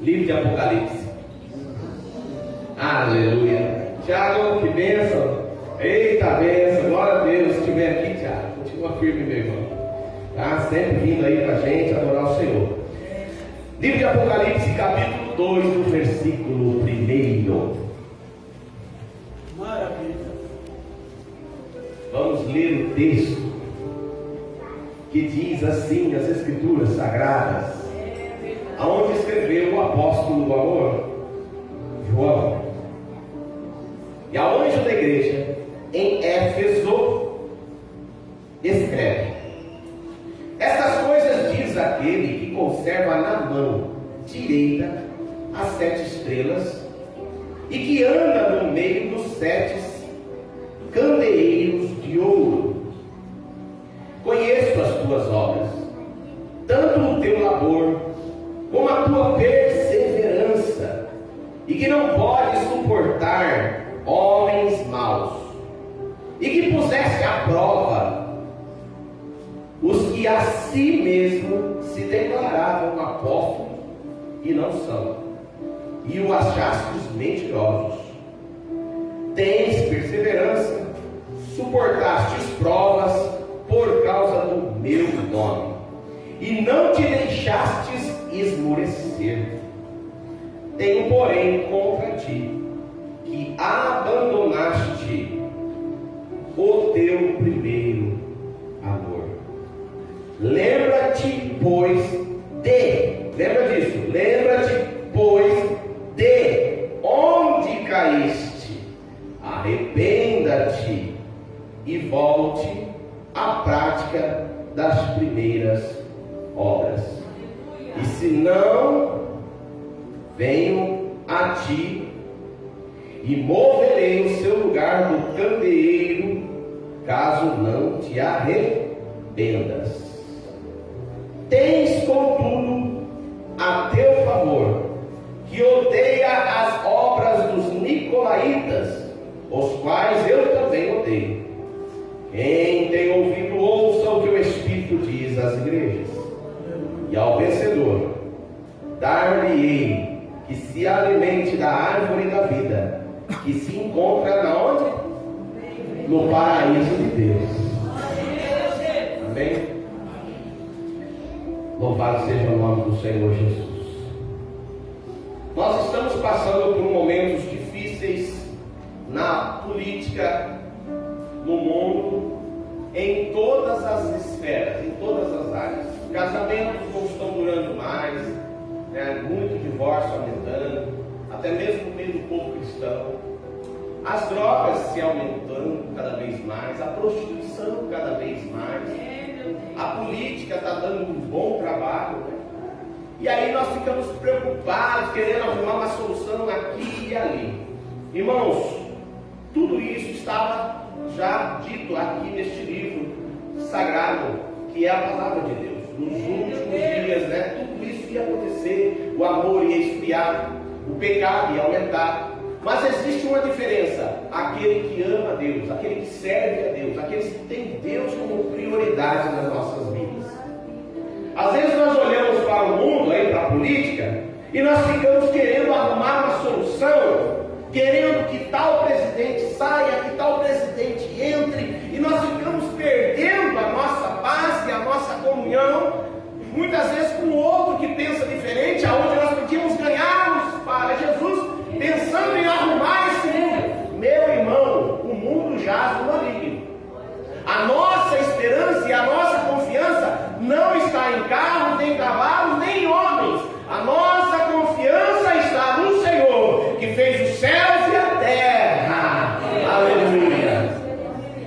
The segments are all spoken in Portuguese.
Livro de Apocalipse. Aleluia. Tiago, que bênção. Eita bênção. Glória a Deus. Se estiver aqui, Tiago, continua firme, meu irmão. Tá? Sempre vindo aí pra gente adorar o Senhor. Livro de Apocalipse, capítulo 2, do versículo 1. Maravilha. Vamos ler o texto que diz assim, as Escrituras Sagradas, aonde escreveu o apóstolo do amor, João. E ao anjo da igreja em Éfeso escreve: estas coisas diz aquele que conserva na mão direita as 7 estrelas e que anda no meio dos 7 candeeiros de ouro. Conheço as tuas obras, tanto o teu labor como a tua perseverança, e que não podes suportar homens maus, e que puseste à prova os que a si mesmo se declaravam apóstolos e não são, e o achastes mentirosos. Tens perseverança, suportastes provas por causa do meu nome, e não te deixastes esmorecer. Tenho, porém, contra ti que abandonaste o teu primeiro amor. Lembra-te, pois, de onde caíste. Arrependa-te e volte à prática das primeiras obras. E se não, venho a ti e moverei o seu lugar do candeeiro, caso não te arrependas. Tens, contudo, a teu favor que odeia as obras dos nicolaítas, os quais eu também odeio. Quem tem ouvido, ouça o que o Espírito diz às igrejas. E ao vencedor dar-lhe-ei que se alimente da árvore da vida, que se encontra na onde? No paraíso de Deus. Amém? Louvado seja o nome do Senhor Jesus. Nós estamos passando por momentos difíceis na política, no mundo, em todas as esferas, em todas as áreas. Os casamentos não estão durando mais, né? Muito divórcio aumentando, até mesmo no meio do povo cristão. As drogas se aumentando cada vez mais, a prostituição cada vez mais, a política está dando um bom trabalho, né? E aí nós ficamos preocupados, querendo arrumar uma solução aqui e ali. Irmãos, tudo isso estava já dito aqui neste livro sagrado, que é a palavra de Deus. Nos últimos dias, né? Tudo isso ia acontecer, o amor ia esfriar, o pecado ia aumentar. Mas existe uma diferença: aquele que ama a Deus, aquele que serve a Deus, aqueles que têm Deus como prioridade nas nossas vidas. Às vezes nós olhamos para o mundo, aí, para a política, e nós ficamos querendo arrumar uma solução, querendo que tal presidente saia, que tal presidente entre, e nós ficamos perdendo a nossa paz e a nossa comunhão, muitas vezes com outro que pensa diferente, aonde nós podíamos ganharmos para Jesus, pensando em arrumar esse mundo. Meu irmão, o mundo jaz no maligno. A nossa esperança e a nossa confiança não está em carros, nem cavalos, nem homens. A nossa confiança está no Senhor, que fez os céus e a terra. Aleluia.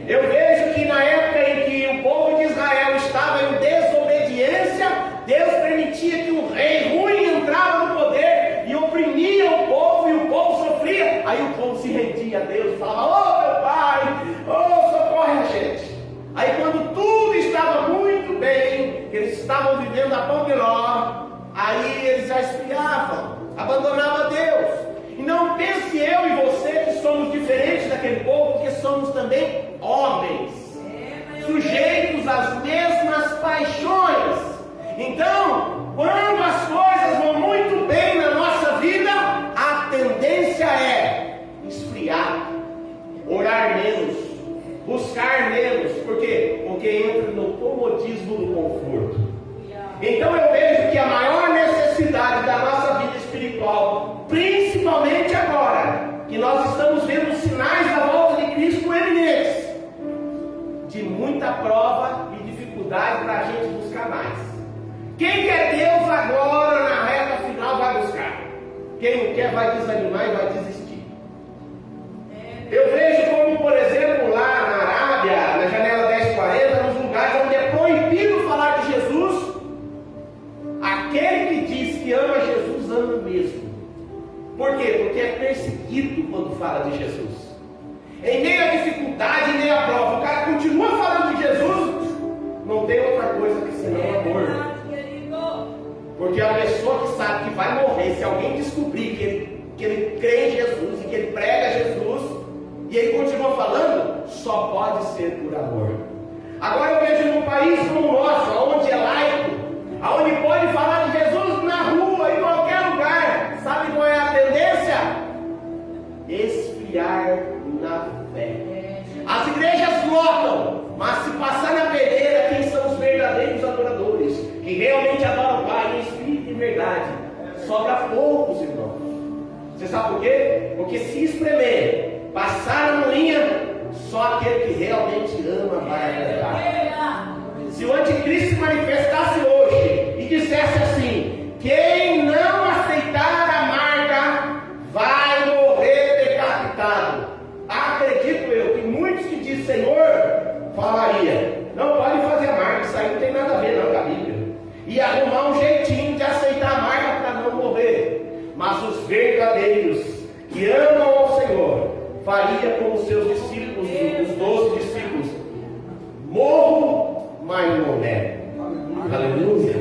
Eu vejo que na época em que o povo de Israel estava em desobediência, Deus permitia que um rei ruim entrava no poder e oprimia o povo, e o povo sofria. Aí o povo se rendia a Deus e falava: "Oh meu pai, oh socorre a gente". Aí quando tudo estava muito bem, eles estavam vivendo a pão de ló, aí eles já esfriavam, abandonavam a Deus. E não pense eu e você que somos diferentes daquele povo, porque somos também homens, sujeitos às mesmas paixões. Então, quando as coisas vão muito bem na nossa comodismo do conforto. Então eu vejo que a maior necessidade da nossa vida espiritual, principalmente agora, que nós estamos vendo os sinais da volta de Cristo eminentes, de muita prova e dificuldade para a gente buscar mais. Quem quer Deus agora na reta final vai buscar. Quem não quer vai desanimar e vai desistir. Eu vejo como, por exemplo, lá na Arábia, na janela 1040, nos lugares onde é proibido falar de Jesus, aquele que diz que ama Jesus, ama mesmo. Por quê? Porque é perseguido quando fala de Jesus. Em meio à dificuldade, em meio à prova, o cara continua falando de Jesus, não tem outra coisa que senão amor. Porque a pessoa que sabe que vai morrer, se alguém descobrir que ele crê em Jesus e que ele prega Jesus, e ele continua falando, só pode ser por amor. Agora eu vejo num país como o nosso, onde é laico, onde pode falar de Jesus na rua, em qualquer lugar, sabe qual é a tendência? Esfriar na fé. As igrejas lotam, mas se passar na peneira, quem são os verdadeiros adoradores, que realmente adoram o Pai em espírito e verdade? Sobra poucos, irmãos. Você sabe por quê? Porque se espremer, passar a moinha, só aquele que realmente ama vai agradar. Se o anticristo se manifestasse hoje e dissesse assim: quem não aceitar a marca vai morrer decapitado, acredito eu que muitos que dizem Senhor falaria: não pode fazer a marca, isso aí não tem nada a ver não com a Bíblia, e arrumar um jeitinho de aceitar a marca para não morrer. Mas os verdadeiros que amam ao Senhor faria como os seus discípulos, os 12 discípulos: morro, mas não nego. Aleluia.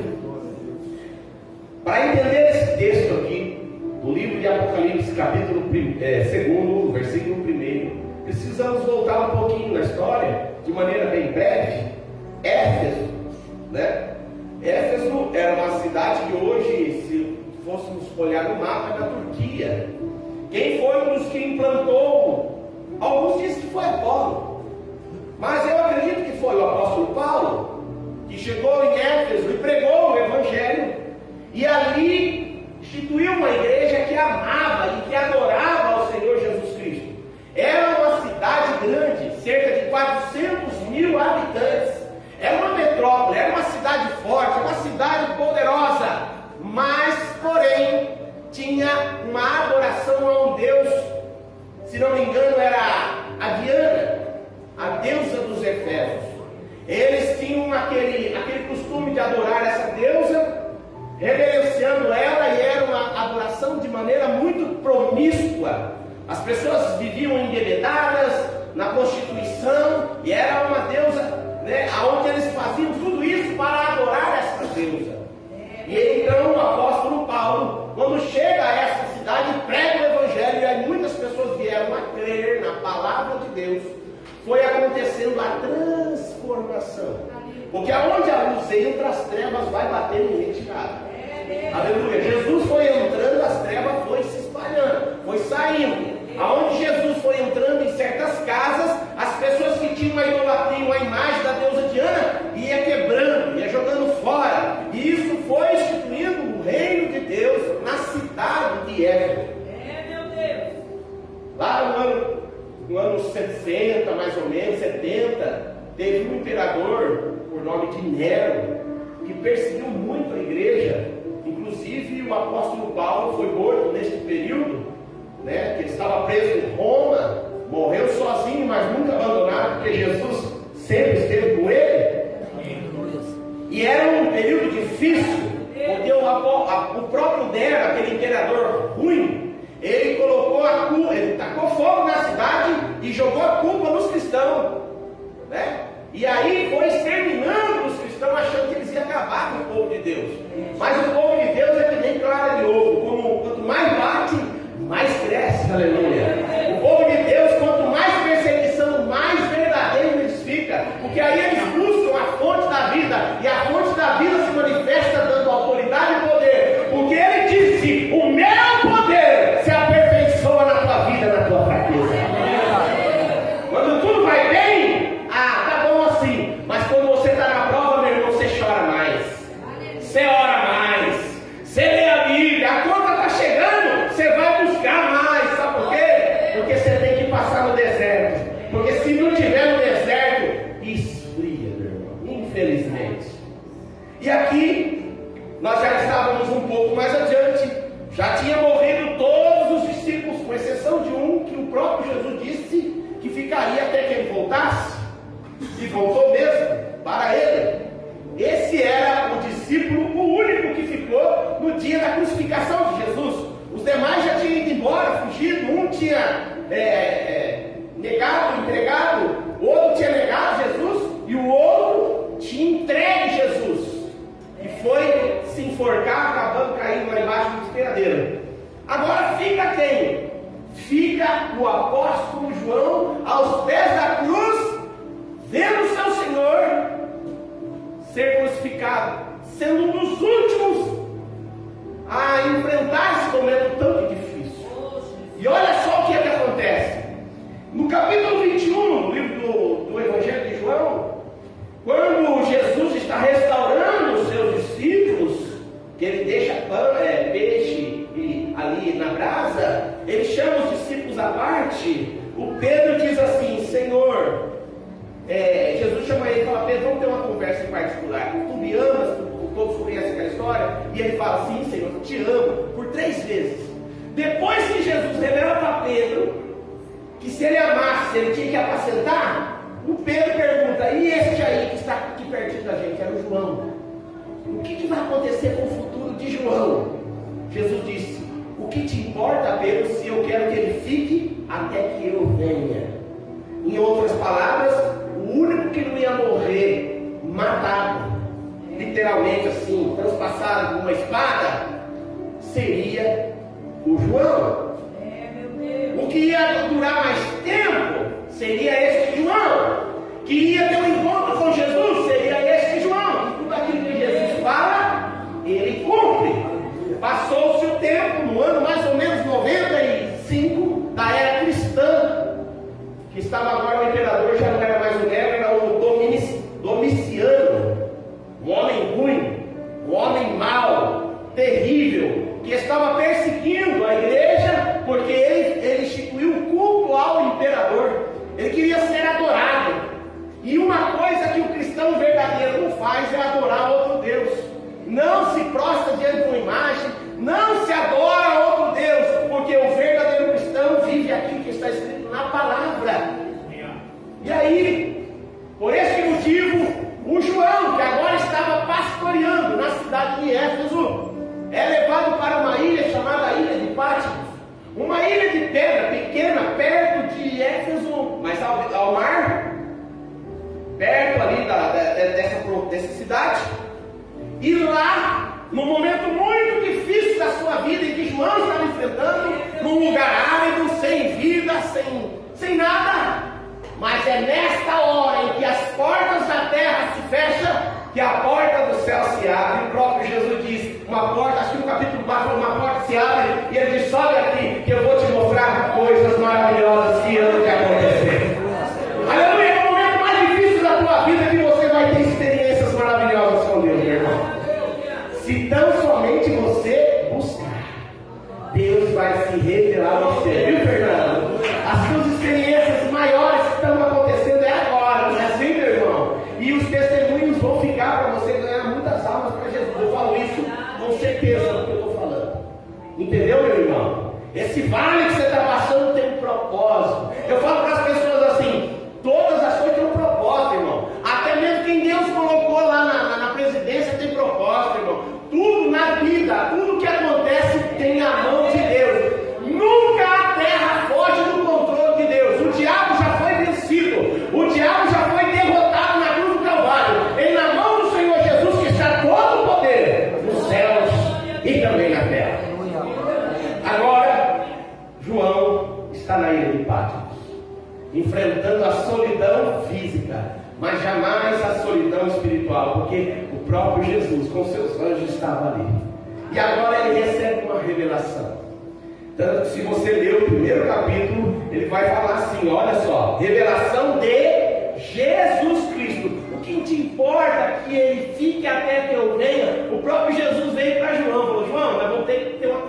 Para entender esse texto aqui, do livro de Apocalipse, capítulo 2, versículo 1, precisamos voltar um pouquinho na história, de maneira bem breve. Éfeso, né? Éfeso era uma cidade que hoje, se fôssemos olhar no mapa, é na Turquia. Quem foi um dos que implantou? Alguns dizem que foi Apolo, mas eu acredito que foi o apóstolo Paulo, que chegou em Éfeso e pregou o Evangelho, e ali instituiu uma igreja que amava e que adorava ao Senhor Jesus Cristo. Era uma cidade grande, cerca de 400.000 habitantes. Era uma metrópole, era uma cidade forte, uma cidade poderosa, mas, porém, tinha uma adoração a um Deus, se não me engano era a Diana, a deusa dos Efésios. Eles tinham aquele costume de adorar essa deusa, reverenciando ela, e era uma adoração de maneira muito promíscua. As pessoas viviam embebedadas na prostituição, e era uma deusa, né, onde eles faziam tudo isso para adorar essa deusa. E então o apóstolo Paulo, quando chega a essa cidade, prega o Evangelho, e aí muitas pessoas vieram a crer na palavra de Deus. Foi acontecendo a transformação, porque aonde a luz entra, as trevas vai batendo em retirada. Aleluia. Jesus foi entrando, as trevas foi se espalhando, foi saindo. Aonde Jesus foi entrando em certas casas, as pessoas que tinham a idolatria, a imagem da deusa Diana, ia quebrando, ia jogando fora. E isso foi instituindo o reino de Deus na cidade de Éfeso. Meu Deus. Lá no ano 60, mais ou menos, 70, teve um imperador por nome de Nero, que perseguiu muito a igreja. Inclusive o apóstolo Paulo foi morto neste período, né, que ele estava preso em Roma, morreu sozinho, mas nunca abandonado, porque Jesus sempre esteve com ele. E era um período difícil, porque o próprio Nero, aquele imperador ruim, ele colocou a culpa, ele tacou fogo na cidade e jogou a culpa nos cristãos, né? E aí foi exterminando os cristãos, achando que eles iam acabar com o povo de Deus. Mas o povo de Deus é que nem clara de ovo, quanto mais bate, mais cresce. Aleluia. O povo de Deus, quanto mais perseguição, mais verdadeiro eles ficam, porque aí eles buscam a fonte da vida, e a fonte da vida se manifesta dando autoridade e poder, porque ele disse: o meu poder se aperfeiçoa na tua vida, na tua fraqueza. Quando tudo vai bem, tá bom assim, mas quando você está na prova, meu a conta está chegando, você vai buscar mais. Sabe por quê? Porque você tem que passar no deserto. Porque se não tiver no deserto, esfria, meu irmão, infelizmente. E aqui, nós já estávamos um pouco mais adiante. Já tinha morrido todos os discípulos, com exceção de um que o próprio Jesus disse que ficaria até que ele voltasse. E voltou mesmo para ele. Esse era o discípulo, o único que ficou no dia da crucificação de Jesus. Os demais já tinham ido embora, fugido. Um tinha negado, entregado, o outro tinha negado Jesus e o outro tinha entregue Jesus. E foi se enforcar, acabando caindo lá embaixo do despedadeiro. Agora fica quem? Fica o apóstolo João aos pés da cruz, vendo seu Senhor ser crucificado, sendo um dos últimos a enfrentar esse momento tão difícil. E olha só o que é que acontece. No capítulo 21, no livro do Evangelho de João, quando Jesus está restaurando os seus discípulos, que ele deixa peixe ali na brasa, ele chama os discípulos à parte. O Pedro diz assim: Senhor, Jesus chama ele e fala: Pedro, vamos ter uma conversa em particular. Tu me amas, todos conhecem aquela história. E ele fala: sim, Senhor, eu te amo, por 3 vezes. Depois que Jesus revela para Pedro que se ele amasse, ele tinha que apacentar, o Pedro pergunta: e este aí que está aqui pertinho da gente? Era o João. O que vai acontecer com o futuro de João? Jesus disse: o que te importa, Pedro, se eu quero que ele fique até que eu venha? Em outras palavras, o único que não ia morrer matado, literalmente assim, transpassado com uma espada, seria o João. O que ia durar mais tempo seria esse João. Que ia ter um encontro com Jesus seria esse João. E tudo aquilo que Jesus fala, ele cumpre. Passou-se o tempo, no ano mais ou menos 95 da era cristã, que estava agora o imperador, já não era mais o Nero, era o Domiciano, um homem ruim, um homem mau, terrível, que estava perseguindo a igreja, porque ele instituiu o culto ao imperador. Ele queria ser adorado. E uma coisa que o cristão verdadeiro não faz é adorar outro Deus. Não se prostra diante de uma imagem, não se adora outro Deus, porque o verdadeiro cristão vive aquilo que está escrito na palavra. E aí, por esse motivo, o João, que agora estava pastoreando na cidade de Éfeso, é levado para uma ilha chamada Ilha de Patmos, uma ilha de pedra pequena, perto de Éfeso, mas ao mar, perto ali dessa cidade. E lá, num momento muito difícil da sua vida, em que João estava enfrentando, num lugar árido, sem vida, sem nada, mas é nesta hora em que as portas da terra se fecham, que a porta do céu se abre. O próprio Jesus diz, uma porta, acho que no capítulo 4, uma porta se abre, e ele diz: sobe aqui, que eu vou te mostrar coisas maravilhosas que hão de acontecer. Aleluia! É o momento mais difícil da tua vida que você vai ter experiências maravilhosas com Deus, meu irmão. Se tão somente você buscar, Deus vai se revelar a você, viu, Fernando? As suas experiências maiores que estão acontecendo é agora, não é assim, meu irmão? E os testemunhos vão ficar para você ganhar muitas almas para Jesus. Eu falo isso com certeza do que eu estou falando. Entendeu, meu irmão? Esse vale que você está passando tem um propósito. Eu falo para as pessoas assim: todas as coisas têm um propósito, irmão. Até mesmo quem Deus colocou lá na presidência tem propósito, irmão. Tudo na vida, tudo que acontece tem a mão de Deus. Nunca a terra foge do controle de Deus. O diabo já foi vencido. O diabo já foi derrotado na cruz do Calvário. E na mão do Senhor Jesus que está todo o poder nos céus e também na terra. Agora, João está na ilha de Patmos, enfrentando a solidão física, mas jamais a solidão espiritual, porque o próprio Jesus com seus anjos estava ali. E agora ele recebe uma revelação. Tanto que se você ler o primeiro capítulo, ele vai falar assim: olha só, revelação de Jesus Cristo. O que te importa é que ele fique até que eu venha? O próprio Jesus veio para João, falou: João, nós vamos ter que ter uma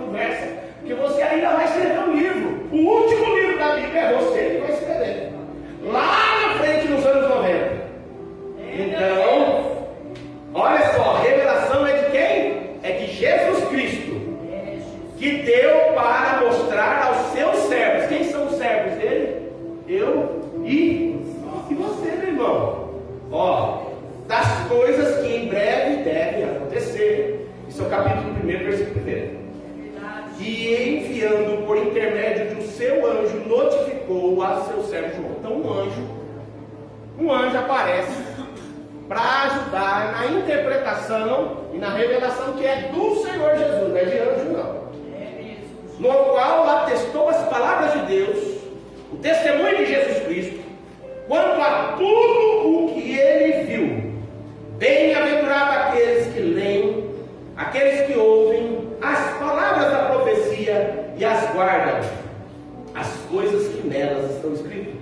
que deu para mostrar aos seus servos. Quem são os servos dele? Eu e você, meu irmão. Ó, das coisas que em breve devem acontecer. Isso é o capítulo 1, versículo 1. E enviando por intermédio de um seu anjo, notificou a seu servo João. Então um anjo aparece para ajudar na interpretação e na revelação que é do Senhor Jesus, não é de anjo não. No qual atestou as palavras de Deus, o testemunho de Jesus Cristo, quanto a tudo o que ele viu. Bem-aventurado aqueles que leem, aqueles que ouvem as palavras da profecia e as guardam, as coisas que nelas estão escritas,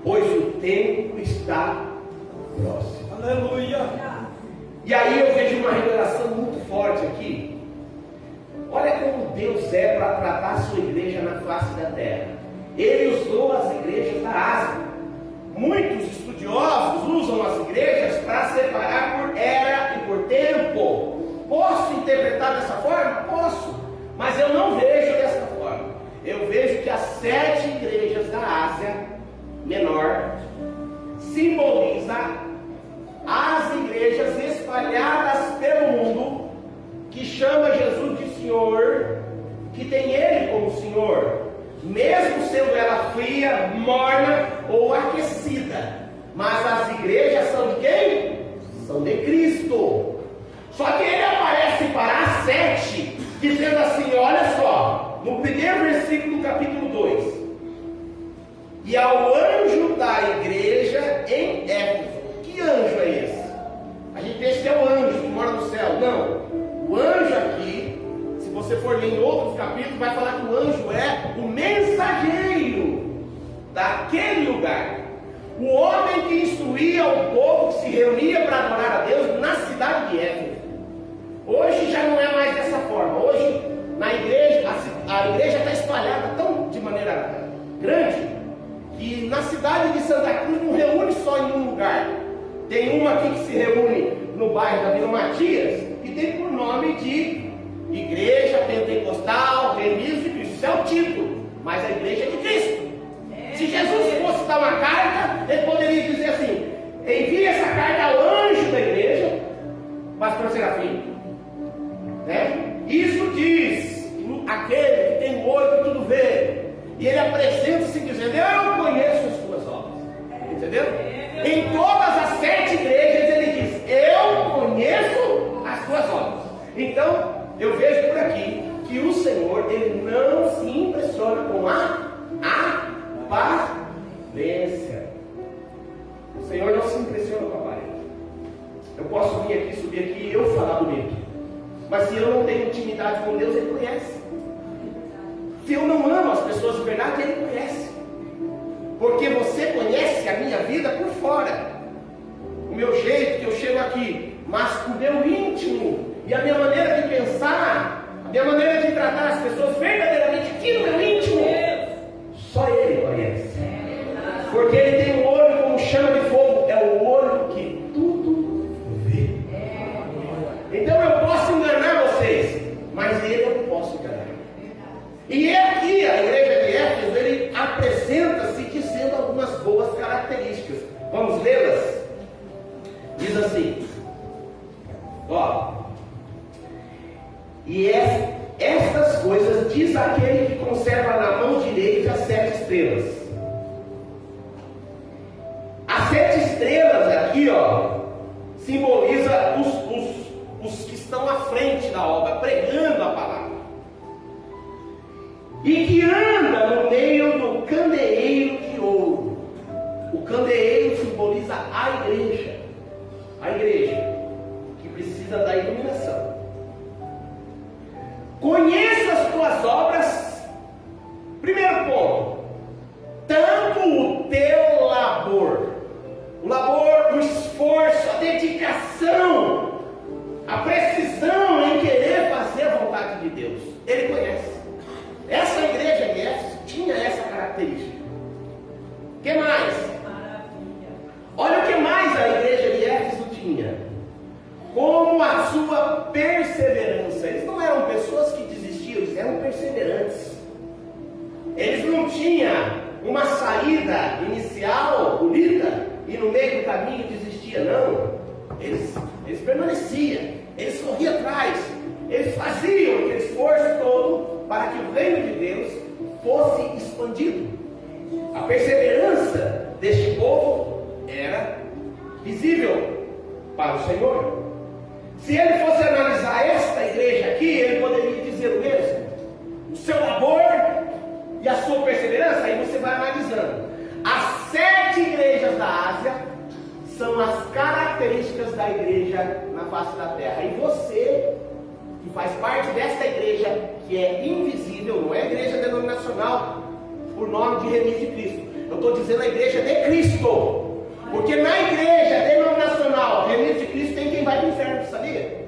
pois o tempo está próximo. Aleluia! E aí eu vejo uma revelação muito forte aqui. Olha como Deus é para tratar a sua igreja na face da terra. Ele usou as igrejas da Ásia. Muitos estudiosos usam as igrejas para separar por era e por tempo. Posso interpretar dessa forma? Posso, mas eu não vejo dessa forma. Eu vejo que as 7 igrejas da Ásia Menor simboliza as igrejas espalhadas pelo mundo que chama Jesus de Senhor, que tem Ele como Senhor, mesmo sendo ela fria, morna ou aquecida. Mas as igrejas são de quem? São de Cristo. Só que ele aparece para as 7, dizendo assim, olha só, no primeiro versículo do capítulo 2. E ao anjo da igreja em Éfeso. Que anjo é esse? A gente pensa que é o anjo que mora no céu. Não. O anjo aqui, se você for ler em outros capítulos, vai falar que o anjo é o mensageiro daquele lugar. O homem que instruía o povo que se reunia para adorar a Deus na cidade de Éfeso. Hoje já não é mais dessa forma. Hoje, na igreja, a igreja está espalhada tão de maneira grande, que na cidade de Santa Cruz não reúne só em um lugar. Tem uma aqui que se reúne no bairro da Vila Matias, que tem por nome de Igreja Pentecostal Reunidos de Cristo. Isso é o título, mas a igreja é de Cristo. Se Jesus fosse dar uma carta, ele poderia dizer assim, envie essa carta ao anjo da igreja, pastor Serafim, né? Isso diz aquele que tem o olho que tudo vê, e ele apresenta-se dizendo, eu conheço as tuas obras, entendeu? Em todas as 7 igrejas ele diz, eu conheço as tuas obras. Então eu vejo por aqui que o Senhor, ele não se impressiona com a aparência. O Senhor não se impressiona com a aparência. Eu posso vir aqui, subir aqui e eu falar bonito, mas se eu não tenho intimidade com Deus, ele conhece. Se eu não amo as pessoas de verdade, ele conhece. Porque você conhece a minha vida por fora, o meu jeito que eu chego aqui, mas o meu íntimo e a minha maneira de pensar, a minha maneira de tratar as pessoas verdadeiramente aqui no meu íntimo, só ele conhece. Porque ele tem um olho como chama de fogo, é o olho que tudo vê. Então eu posso enganar vocês, mas ele eu não posso enganar. E aqui a igreja de Éfeso, ele apresenta-se dizendo algumas boas características. Vamos lê-las? Diz assim, ó, e estas coisas diz aquele que conserva na mão direita as 7 estrelas. As 7 estrelas aqui, ó, simboliza os que estão à frente da obra, pregando a palavra. E que anda no meio do candeeiro de ouro. O candeeiro simboliza a igreja. A igreja que precisa da iluminação. Conheça as tuas obras. Primeiro ponto. Tanto o teu labor, o labor, o esforço, a dedicação, a precisão em querer fazer a vontade de Deus. Ele conhece. Essa igreja de Éfeso tinha essa característica. O que mais? Olha o que mais a igreja de Éfeso tinha. Como a sua perseverança. Eles não eram pessoas que desistiam, eles eram perseverantes. Eles não tinham uma saída inicial bonita e no meio do caminho desistia, não. Eles permaneciam, eles corriam atrás, eles faziam aquele esforço todo para que o reino de Deus fosse expandido. A perseverança deste povo era visível para o Senhor. Se ele fosse analisar esta igreja aqui, ele poderia dizer o mesmo. O seu labor e a sua perseverança, aí você vai analisando. As 7 igrejas da Ásia são as características da igreja na face da terra. E você, que faz parte desta igreja, que é invisível, não é a igreja denominacional, por nome de Remidos de Cristo. Eu estou dizendo a igreja de Cristo. Porque na igreja denominacional, Remidos de Cristo, tem quem vai para o inferno, sabia?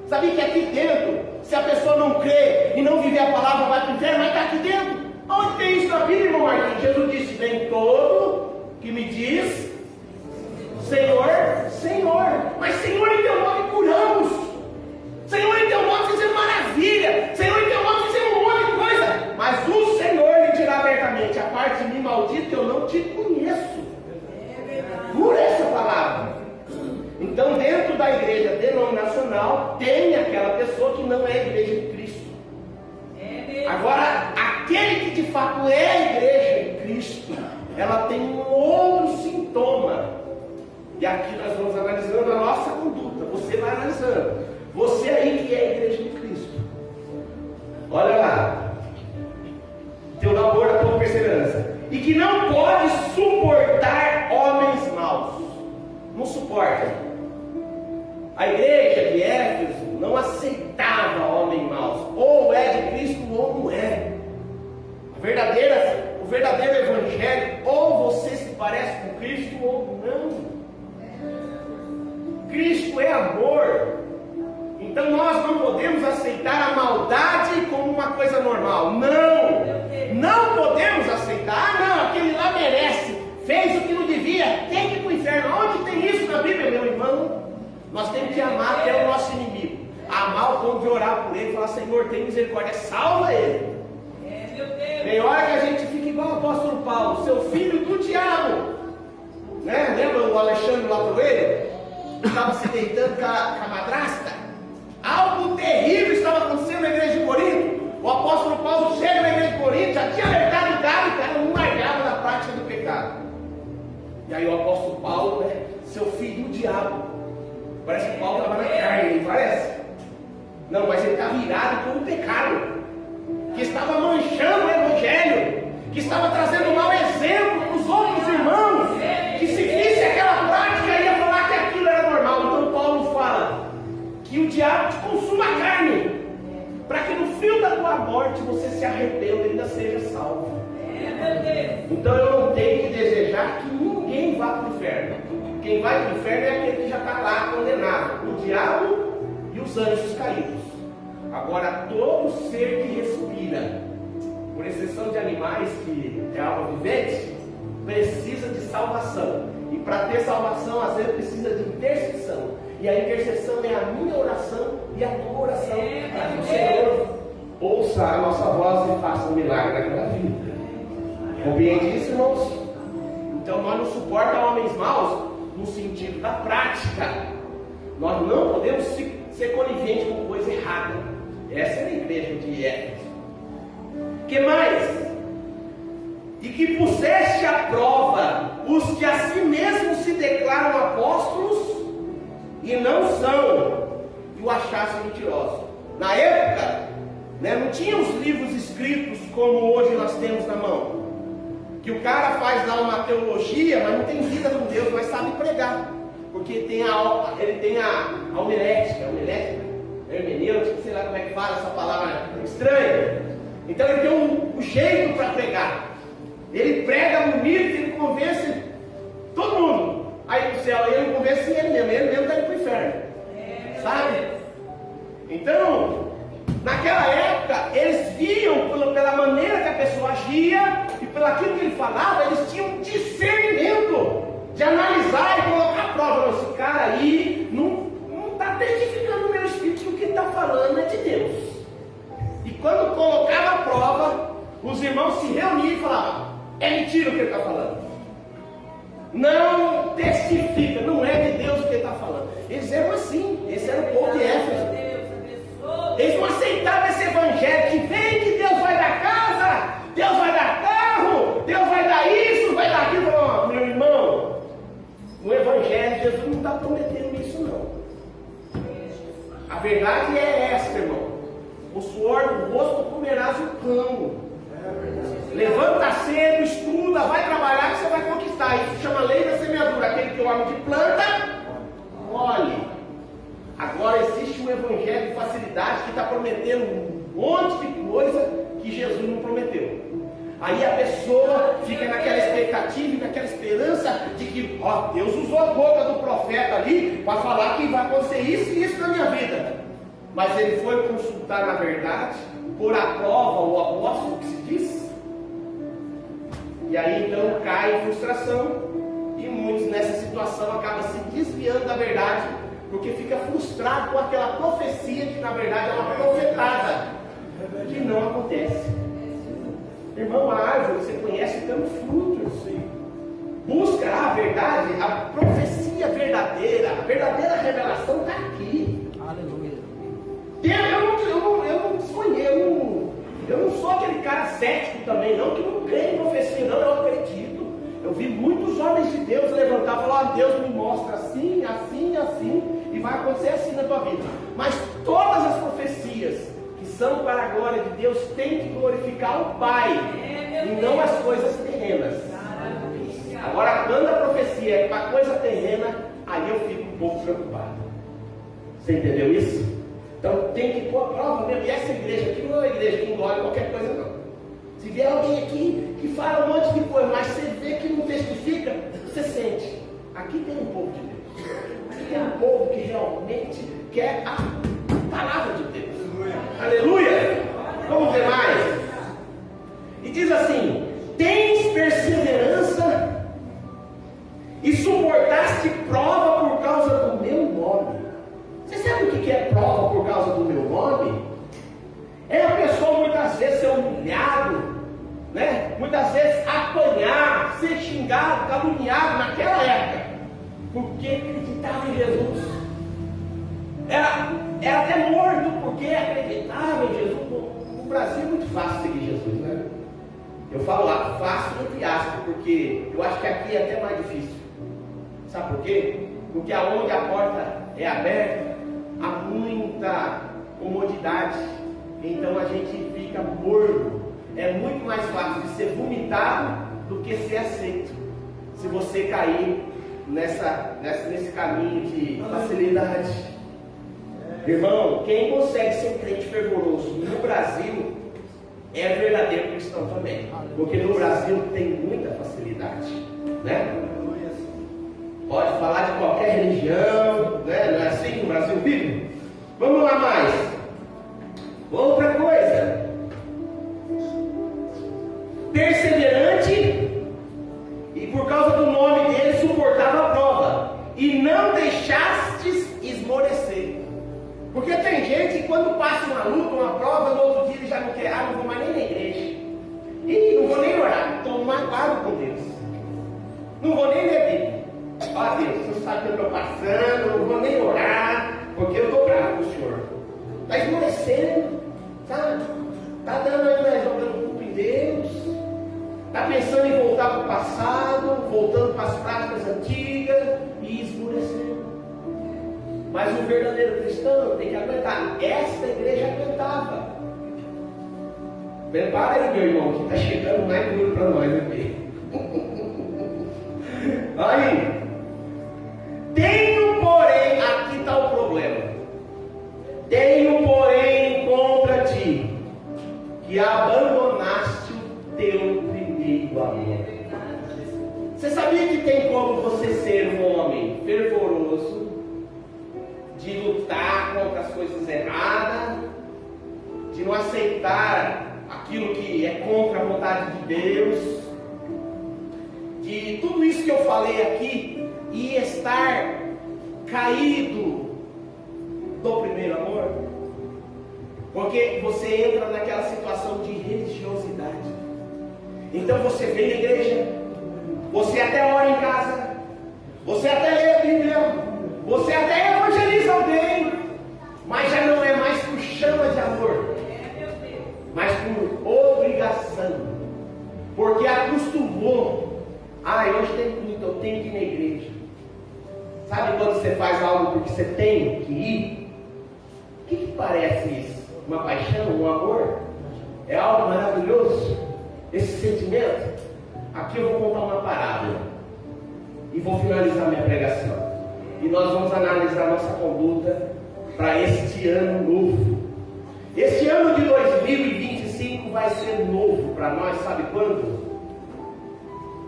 Sabia que aqui dentro, se a pessoa não crê e não viver a palavra, vai para o inferno, mas está aqui dentro. Onde tem isso na Bíblia, irmão Marquinhos? Jesus disse: vem todo que me diz Senhor, Senhor. Mas Senhor, em teu nome curamos. Senhor, em teu nome fizemos maravilha. Senhor, em teu nome fizemos um monte de coisa. Mas o Senhor lhe dirá abertamente: a parte de mim, maldito, que eu não te conheço. Por essa palavra. Então, dentro da igreja denominacional, tem aquela pessoa que não é a igreja de Cristo. Agora, aquele que de fato é a igreja de Cristo, ela tem um outro sintoma. E aqui nós vamos analisando a nossa conduta. Você vai analisando. Você aí que é a igreja de Cristo. Olha lá. Teu labor, a tua perseverança. E que não pode suportar homens maus. Não suporta. A igreja de Éfeso não aceitava homens maus. Ou é de Cristo ou não é. O verdadeiro evangelho, ou você se parece com Cristo ou não. Cristo é amor. Então nós não podemos aceitar a maldade como uma coisa normal. Não podemos aceitar. Não, aquele lá merece, fez o que não devia, tem que ir para o inferno. Onde tem isso na Bíblia, meu irmão? Nós temos que amar até o nosso inimigo. Amar ao ponto de orar por ele e falar: Senhor, tem misericórdia, salva ele. Tem hora que a gente fica igual o apóstolo Paulo, seu filho do diabo, né? Lembra o Alexandre Latoeiro? Estava se deitando com a madrasta. Algo terrível estava acontecendo na igreja de Corinto. O apóstolo Paulo chega na igreja de Corinto, já tinha alertado o cara, e o cara não largava na prática do pecado. E aí o apóstolo Paulo, né? Seu filho do diabo. Parece que Paulo estava na carne, não parece? Não, mas ele está virado com o pecado, que estava manchando o evangelho, que estava trazendo um mau exemplo para os outros irmãos, que se visse aquela prática ia falar que aquilo era normal. Então Paulo fala que o diabo te consuma a carne, para que no fim da tua morte você se arrependa e ainda seja salvo. Então eu não tenho que desejar que ninguém vá para o inferno. Quem vai para o inferno é aquele que já está lá condenado, o diabo e os anjos caídos. Agora, todo ser que respira, por exceção de animais que é alma vivente, precisa de salvação. E para ter salvação, às vezes precisa de intercessão. E a intercessão é a minha oração e a tua oração, para que o Senhor ouça a nossa voz e faça um milagre naquela vida. Compreende isso, irmãos? Então nós não suportamos homens maus no sentido da prática. Nós não podemos ser coniventes com coisa errada. Essa é a igreja de Éfeso. Que mais? E que puseste à prova os que a si mesmos se declaram apóstolos e não são, e o achaste mentiroso. Na época, né, não tinha os livros escritos como hoje nós temos na mão. Que o cara faz lá uma teologia, mas não tem vida com Deus, mas sabe pregar. Porque ele tem a homilética, hermenêutica, sei lá como é que fala essa palavra estranha. Então ele tem um jeito para pregar. Ele prega bonito, ele convence todo mundo. Aí pro céu, ele não convence ele mesmo está indo para o inferno. Sabe? Então, naquela época, eles viam pela maneira que a pessoa agia e pelo aquilo que ele falava, eles tinham discernimento de analisar e colocar a prova. Esse cara aí não está testificando o meu espírito que o que está falando é de Deus. E quando colocava a prova, os irmãos se reuniam e falavam: é mentira o que ele está falando. Não testifica, não é de Deus o que ele está falando. Eles eram assim, esse era o povo de Éfeso. Eles não aceitavam esse evangelho que vem que Deus vai dar casa, Deus vai dar carro, Deus vai dar isso, vai dar aquilo. Oh, meu irmão, no evangelho Jesus não está prometendo isso não. A verdade é essa, irmão. O suor do rosto comerás o pão. Levanta cedo, estuda, vai trabalhar que você vai conquistar. Isso chama lei da semeadura. Aquele que o homem de planta, olhe. Agora existe um evangelho de facilidade que está prometendo um monte de coisa que Jesus não prometeu. Aí a pessoa fica naquela expectativa e naquela esperança de que, ó, Deus usou a boca do profeta ali para falar que vai acontecer isso e isso na minha vida. Mas ele foi consultar na verdade, por a prova o apóstolo que se diz. E aí então cai em frustração. E muitos nessa situação acabam se desviando da verdade, porque fica frustrado com aquela profecia que na verdade é uma profetada, que não acontece. Irmão, a árvore você conhece pelo fruto. Busca a verdade, a profecia verdadeira, a verdadeira revelação está aqui. Aleluia. Eu não sonhei, eu não sou aquele cara cético também, não, que não crê em profecia, não, eu acredito. Eu vi muitos homens de Deus levantar e falar: Deus me mostra assim, assim, assim, e vai acontecer assim na tua vida. Mas todas as profecias que são para a glória de Deus têm que glorificar o Pai, e não as coisas terrenas. Agora, quando a profecia é para coisa terrena, aí eu fico um pouco preocupado. Você entendeu isso? Então tem que pôr a prova mesmo. E essa igreja aqui não é uma igreja que engole qualquer coisa não. Se vier alguém aqui que fala um monte de coisa, mas você vê que não testifica, você sente. Aqui tem um povo de Deus. Aqui tem um povo que realmente quer a palavra de Deus. Aleluia! Vamos ver mais. E diz assim: tens perseverança e suportaste prova por causa do meu nome. Você sabe o que é prova por causa do meu nome? É a pessoa muitas vezes ser humilhado, né? Muitas vezes apanhar, ser xingado, caluniado naquela época, porque acreditava em Jesus. Era até morto porque acreditava em Jesus. No Brasil é muito fácil seguir Jesus, né? Eu falo lá fácil entre aspas, porque eu acho que aqui é até mais difícil. Sabe por quê? Porque aonde a porta é aberta, há muita comodidade, então a gente fica morno. É muito mais fácil de ser vomitado do que ser aceito, se você cair nesse caminho de facilidade. Irmão, quem consegue ser um crente fervoroso no Brasil é verdadeiro cristão também, porque no Brasil tem muita facilidade, né? Pode falar de qualquer religião, né? Não é assim que o Brasil vive? Vamos lá mais. Outra coisa. Perseverante, e por causa do nome dele suportava a prova, e não deixastes esmorecer. Porque tem gente que quando passa uma luta, uma prova, no outro dia ele já não quer, não vou mais nem na igreja. E não vou nem orar, estou magoado com Deus. Não vou nem ler Bíblia. Ó Deus, você sabe o que eu estou passando, não vou nem orar, porque eu estou bravo com o Senhor. Está esmorecendo, sabe? Está dando ainda jogando culpa em Deus. Está pensando em voltar para o passado, voltando para as práticas antigas e esmorecendo. Mas o verdadeiro cristão tem que aguentar. Esta igreja aguentava. Prepara aí, meu irmão, que está chegando mais duro para nós aqui. Aí. Tenho, porém, aqui está o problema. Tenho, porém, contra ti, que abandonaste o teu primeiro amor. Você sabia que tem como você ser um homem fervoroso, de lutar contra as coisas erradas, de não aceitar aquilo que é contra a vontade de Deus, de tudo isso que eu falei aqui, e estar caído do primeiro amor? Porque você entra naquela situação de religiosidade. Então você vem na igreja, você até ora em casa, você até lê a Bíblia, você até evangeliza alguém, mas já não é mais por chama de amor, mas por obrigação. Porque acostumou. Hoje tem culto, eu tenho que ir na igreja. Sabe quando você faz algo porque você tem que ir? O que parece isso? Uma paixão, um amor? É algo maravilhoso? Esse sentimento? Aqui eu vou contar uma parábola e vou finalizar minha pregação. E nós vamos analisar nossa conduta para este ano novo. Este ano de 2025 vai ser novo para nós, sabe quando?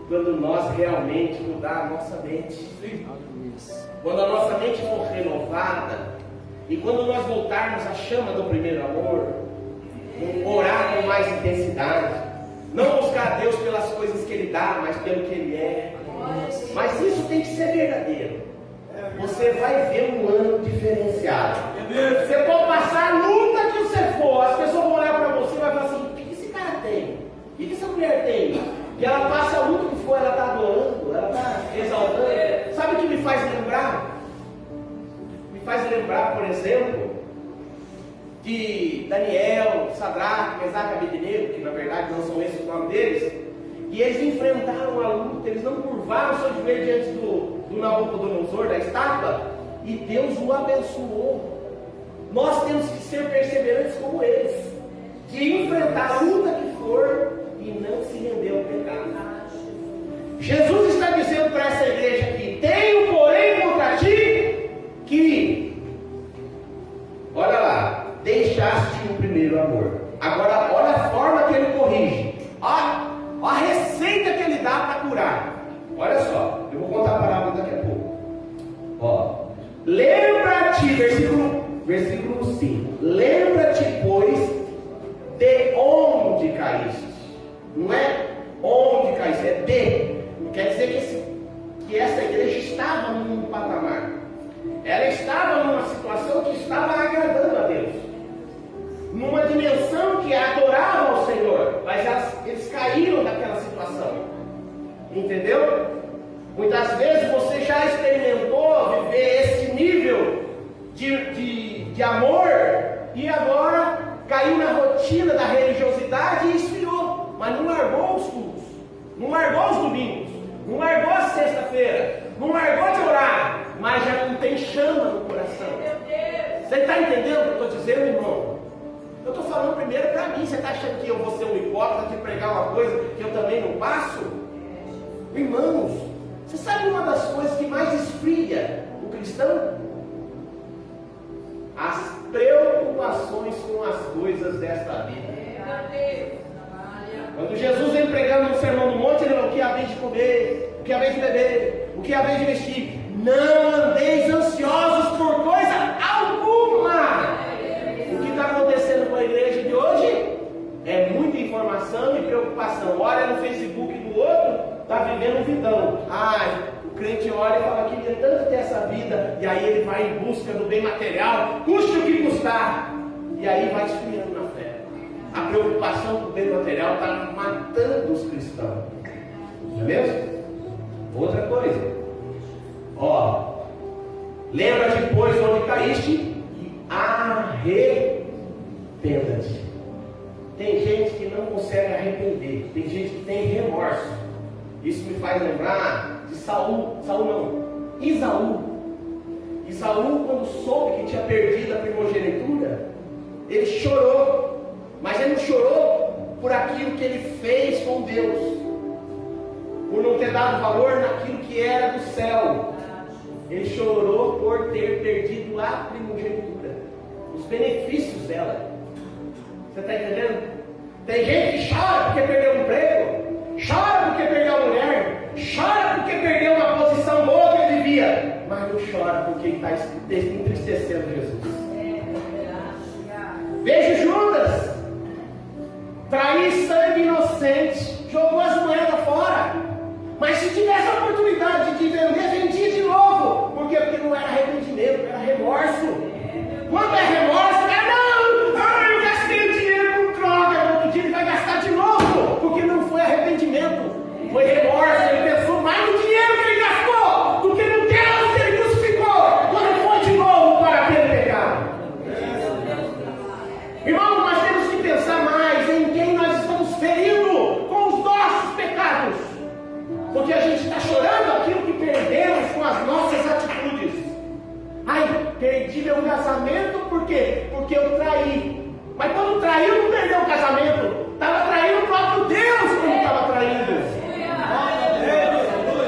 Quando nós realmente mudar a nossa mente. Quando a nossa mente for renovada, e quando nós voltarmos à chama do primeiro amor, orar com mais intensidade, não buscar a Deus pelas coisas que Ele dá, mas pelo que Ele é. Mas isso tem que ser verdadeiro. Você vai ver um ano diferenciado. Você pode passar a luta que você for, as pessoas vão olhar para você e vai falar assim: o que esse cara tem? O que essa mulher tem? Que ela passa a luta que for, ela está adorando, ela está exaltando. Sabe o que me faz lembrar? Me faz lembrar, por exemplo, que Daniel, Sadraque, Mesaque e Abednego, que na verdade não são esses os nomes deles, e eles enfrentaram a luta, eles não curvaram seu joelho diante do Nabucodonosor, da estátua, e Deus o abençoou. Nós temos que ser perseverantes como eles, de enfrentar a luta que for e não se render ao pecado. Jesus está dizendo para essa igreja aqui: tenho porém contra ti que, olha lá, deixaste o primeiro amor. Agora olha a forma que ele corrige, a receita que ele dá para curar. Olha só, eu vou contar a parábola daqui a pouco. Lembra-te, versículo 5. Lembra-te, pois, de onde caíste. Não é onde caíste, é de. Não quer dizer que essa igreja estava num patamar. Ela estava numa situação que estava agradando a Deus, numa dimensão que adorava ao Senhor, mas eles caíram daquela situação. Entendeu? Muitas vezes você já experimentou viver esse nível de amor e agora caiu na rotina da religiosidade e esfriou, mas não largou os cultos, não largou os domingos, não largou a sexta-feira, não largou de orar, mas já não tem chama no coração. Você está entendendo o que eu estou dizendo, irmão? Eu estou falando primeiro para mim. Você está achando que eu vou ser um hipócrita de pregar uma coisa que eu também não passo? Irmãos, você sabe uma das coisas que mais esfria o cristão? As preocupações com as coisas desta vida. Quando Jesus vem pregando no Sermão do Monte, ele fala: o que há vez de comer, o que há vez de beber, o que há vez de vestir. Não andeis ansiosos por coisa alguma. O que está acontecendo com a igreja de hoje é muita informação e preocupação. Olha no Facebook do outro, está vivendo um vidão. O crente olha e fala: queria tanto ter essa vida, e aí ele vai em busca do bem material, custe o que custar, e aí vai esfriando na fé. A preocupação com o bem material está matando os cristãos. Não é mesmo? Outra coisa, lembra-te, pois, onde caíste e arrependa-te. Tem gente que não consegue arrepender, tem gente que tem remorso. Isso me faz lembrar de Isaú, quando soube que tinha perdido a primogenitura, ele chorou, mas ele não chorou por aquilo que ele fez com Deus, por não ter dado valor naquilo que era do céu. Ele chorou por ter perdido a primogenitura, os benefícios dela. Você está entendendo? Tem gente que chora porque perdeu o emprego, chora porque perdeu a mulher, chora porque perdeu uma posição boa que ele vivia, mas não chora porque está entristecendo Jesus. Veja Judas, trair sangue inocente, jogou as moedas fora, mas se tivesse a oportunidade de vender, vendia de novo. Por quê? Porque não era arrependimento, era remorso. Quando é remorso, não, eu Foi remorso, ele pensou mais no dinheiro que ele gastou do que no Deus que ele crucificou quando foi de novo para aquele pecado. Irmão, nós temos que pensar mais em quem nós estamos ferindo com os nossos pecados, porque a gente está chorando aquilo que perdemos com as nossas atitudes. Ai, perdi meu casamento por quê? Porque eu traí. Mas quando traiu, não perdeu o casamento, estava traindo o próprio Deus quando estava traindo.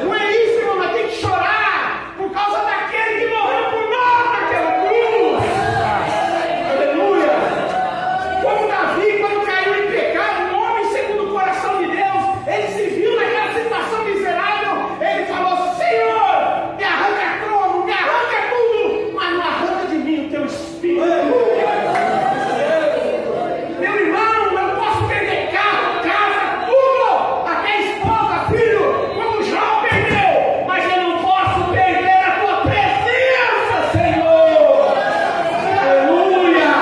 Não é isso, irmão, nós temos que chorar por causa daquele que morreu por nós naquela cruz. Aleluia! Como Davi, quando caiu em pecado, um homem segundo o coração de Deus, ele se viu naquela situação miserável, ele falou: Senhor, me arranca trono, me arranca tudo, mas não arranca de mim o teu espírito. Meu irmão, eu posso perder carro, casa, tudo, até esposa, filho, como Jó perdeu, mas eu não posso perder a tua presença, Senhor. Aleluia!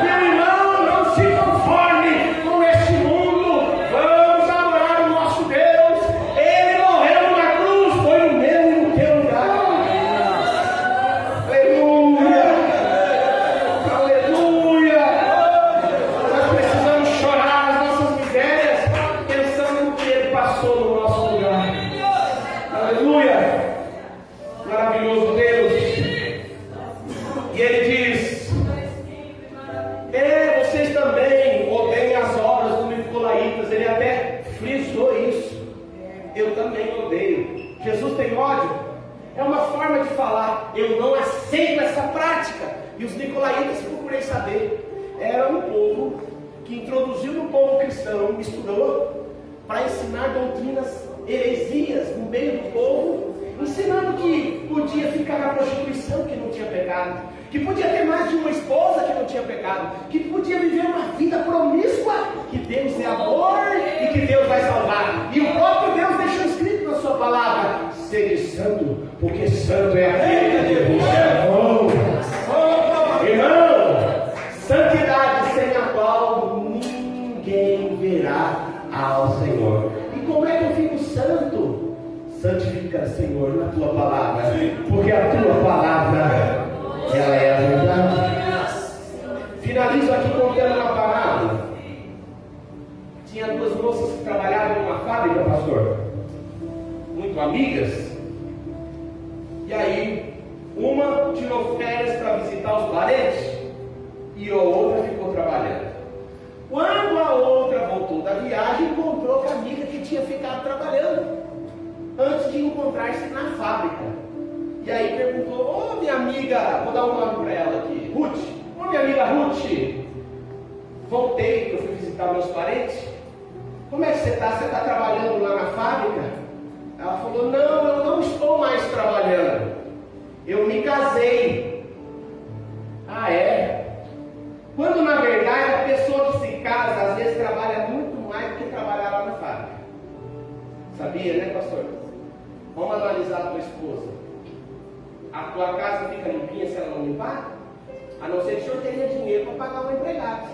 Meu irmão, não se conforme com este mundo. Vamos adorar o nosso Deus. Ele morreu na cruz, foi no meu e no teu lugar. Aleluia! Aleluia! Nós precisamos chorar as nossas misérias, pensando no que Ele passou no nosso lugar. Aleluia! Maravilhoso Deus! E Ele diz: vocês também odeiam as obras dos nicolaítas. Ele até frisou isso. Eu também odeio. Jesus tem ódio? É uma forma de falar: eu não aceito essa prática. E os nicolaítas, procurei saber, era um povo que introduziu no povo cristão, estudou para ensinar doutrinas heresias no meio do povo, ensinando que podia ficar na prostituição, que não tinha pecado, que podia ter mais de uma esposa, que não tinha pecado, que podia viver uma vida promíscua, que Deus é amor e que Deus vai salvar. E o próprio Deus deixou escrito na sua palavra: sede santo, porque santo é aquele que vos chamou. Irmão, santidade sem a qual ninguém verá ao Senhor. E como é que eu fico santo? Santifica, Senhor, na tua palavra, porque a tua palavra, ela é a verdade. Finalizo aqui contando uma parábola. Tinha duas moças que trabalhavam numa fábrica, pastor, muito amigas. E aí, uma tirou férias para visitar os parentes e a outra ficou trabalhando. Quando a outra voltou da viagem, encontrou com a amiga que tinha ficado trabalhando antes de encontrar-se na fábrica. E aí perguntou: ô minha amiga, vou dar um nome para ela aqui, Ruth. Ô minha amiga Ruth, voltei, que eu fui visitar meus parentes. Como é que você está? Você está trabalhando lá na fábrica? Ela falou: não, eu não estou mais trabalhando. Eu me casei. Ah, é? Quando na verdade a pessoa que se casa às vezes trabalha muito mais do que trabalhar lá na fábrica. Sabia, né, pastor? Vamos analisar a tua esposa. A tua casa fica limpinha se ela não limpar? A não ser que o senhor teria dinheiro para pagar um empregado.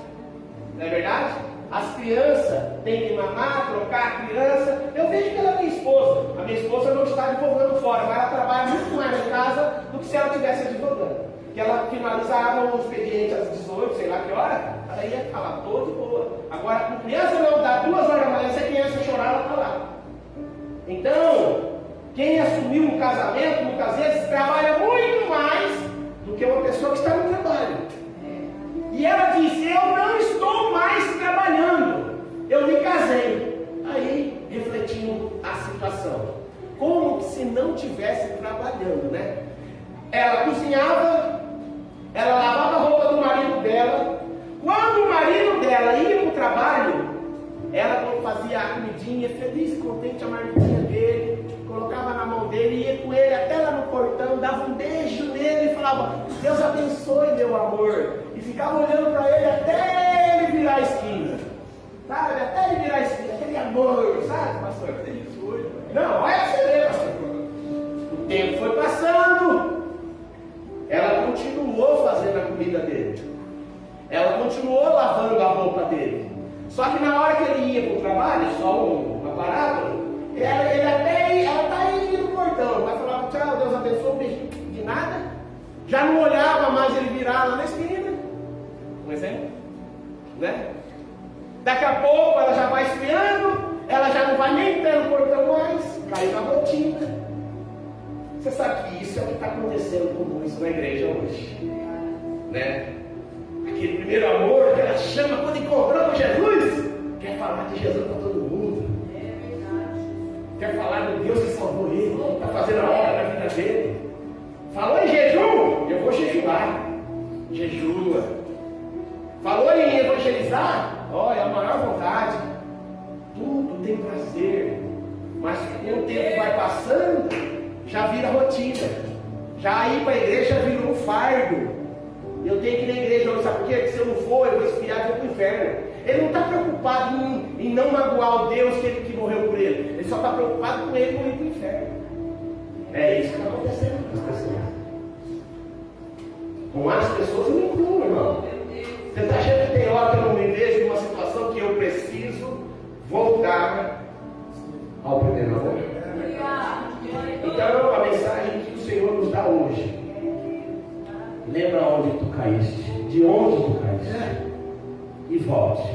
Não é verdade? As crianças têm que mamar, trocar a criança. Eu vejo pela minha esposa. A minha esposa não está advogando fora, mas ela trabalha muito mais em casa do que se ela estivesse advogando. Que ela finalizava o expediente às 18, sei lá que hora, ela ia falar, tô de boa. Agora, com criança não, dá 2 horas da manhã, se a criança chorar, ela está lá. Então, quem assumiu um casamento, muitas vezes, trabalha muito mais do que uma pessoa que está no trabalho. E ela disse: eu não estou mais trabalhando, eu me casei. Aí, refletindo a situação, como se não estivesse trabalhando, né? Ela cozinhava, ela lavava a roupa do marido dela. Quando o marido dela ia para o trabalho, ela fazia a comidinha, feliz e contente, a marmitinha dele, colocava na mão dele, ia com ele até lá no portão, dava um beijo nele e falava: Deus abençoe, meu amor. E ficava olhando para ele até ele virar a esquina. Sabe? Até ele virar a esquina, aquele amor, sabe, pastor? Não, olha você ver, pastor. O tempo foi passando. Ela continuou fazendo a comida dele. Ela continuou lavando a roupa dele. Só que na hora que ele ia para o trabalho, só uma parábola, ela está indo no portão, vai falar, tchau, Deus abençoe, um beijinho de nada. Já não olhava mais ele virar lá na esquina. Um exemplo? Né? Daqui a pouco ela já vai esfriando, ela já não vai nem entrar no portão mais, caiu na rotina. Você sabe que isso é o que está acontecendo com muitos na igreja hoje. Né? Aquele primeiro amor que ela chama quando encontrou com Jesus, quer falar de Jesus para todo mundo. Quer falar do Deus que salvou ele, está fazendo a obra na vida dele. Falou em jejum, eu vou jejuar. Jejua. Falou em evangelizar, olha, a maior vontade. Tudo tem prazer. Mas o tempo vai passando, já vira rotina. Já ir para a igreja virou um fardo. Eu tenho que ir na igreja hoje, sabe por quê? Porque se eu não for, eu vou espiar e vou para o inferno. Ele não está preocupado em não magoar o Deus que morreu por ele. Ele só está preocupado com ele ir para o inferno. É isso que está acontecendo com as pessoas. Com as pessoas eu me incluo, irmão. Você está achando que tem hora que eu não me vejo numa situação que eu preciso voltar ao primeiro amor? Então a mensagem que o Senhor nos dá hoje. Lembra onde tu caíste, de onde tu caíste, e volte.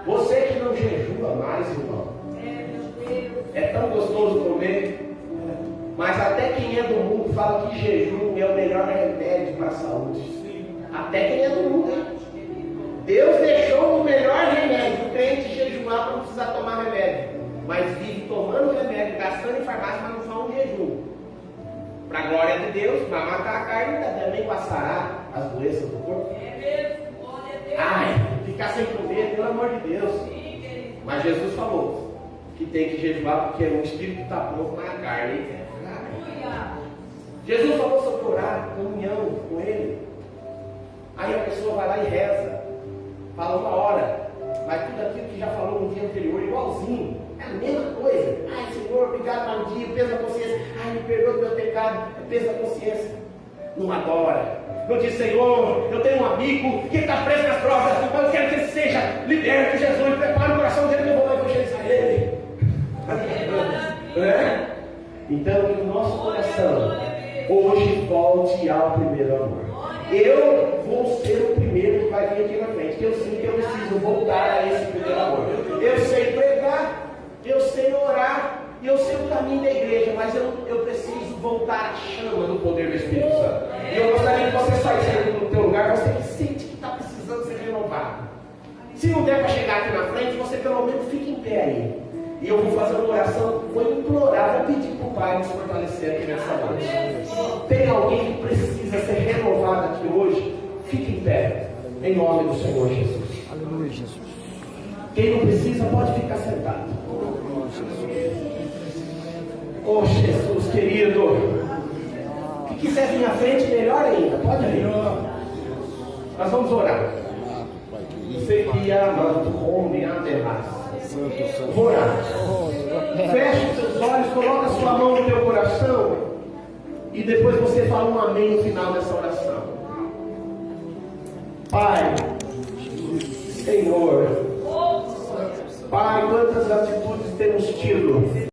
Você que não jejua mais, irmão, é tão gostoso comer, mas até quem é do mundo fala que jejum é o melhor remédio para a saúde. Até quem é do mundo. Deus deixou o melhor remédio, o crente jejuar para não precisar tomar remédio, mas vive tomando remédio, gastando em farmácia, mas não faz um jejum. Para a glória de Deus, para matar a carne, também passará as doenças do corpo. Ai, ficar sem comer, pelo amor de Deus. Mas Jesus falou que tem que jejuar porque o espírito está pronto, mas a carne é fraca. Jesus falou sobre orar, comunhão com Ele. Aí a pessoa vai lá e reza, fala uma hora, mas tudo aquilo que já falou no dia anterior, igualzinho. É a mesma coisa. Ai, Senhor, obrigado mais um dia, peso da consciência. Ai, me perdoa do meu pecado, peso da consciência. Não adora. Não diz, Senhor, eu tenho um amigo que está preso nas drogas, mas eu quero que ele seja liberto. Jesus, prepara o coração dele que eu vou evangelizar ele. É? Então, que o nosso coração hoje volte ao primeiro amor. Eu vou ser o primeiro que vai vir aqui na frente. Eu sei que eu preciso voltar a esse primeiro amor. Eu sei pregar. Eu sei orar, e eu sei o caminho da igreja, mas eu preciso voltar à chama do poder do Espírito Santo. E eu gostaria que você saísse do teu lugar, você que sente que está precisando ser renovado. Se não der para chegar aqui na frente, você pelo menos fique em pé aí. E eu vou fazer uma oração, vou implorar, vou pedir para o Pai nos fortalecer aqui nessa noite. Tem alguém que precisa ser renovado aqui hoje? Fique em pé, em nome do Senhor Jesus. Aleluia, Jesus. Quem não precisa pode ficar sentado. Oh Jesus querido, que quiser vir à frente, melhor ainda, pode vir. Nós vamos orar. Vou orar. Feche os seus olhos, coloca a sua mão no teu coração e depois você fala um amém no final dessa oração. Pai, Senhor, Pai, quantas atitudes temos tido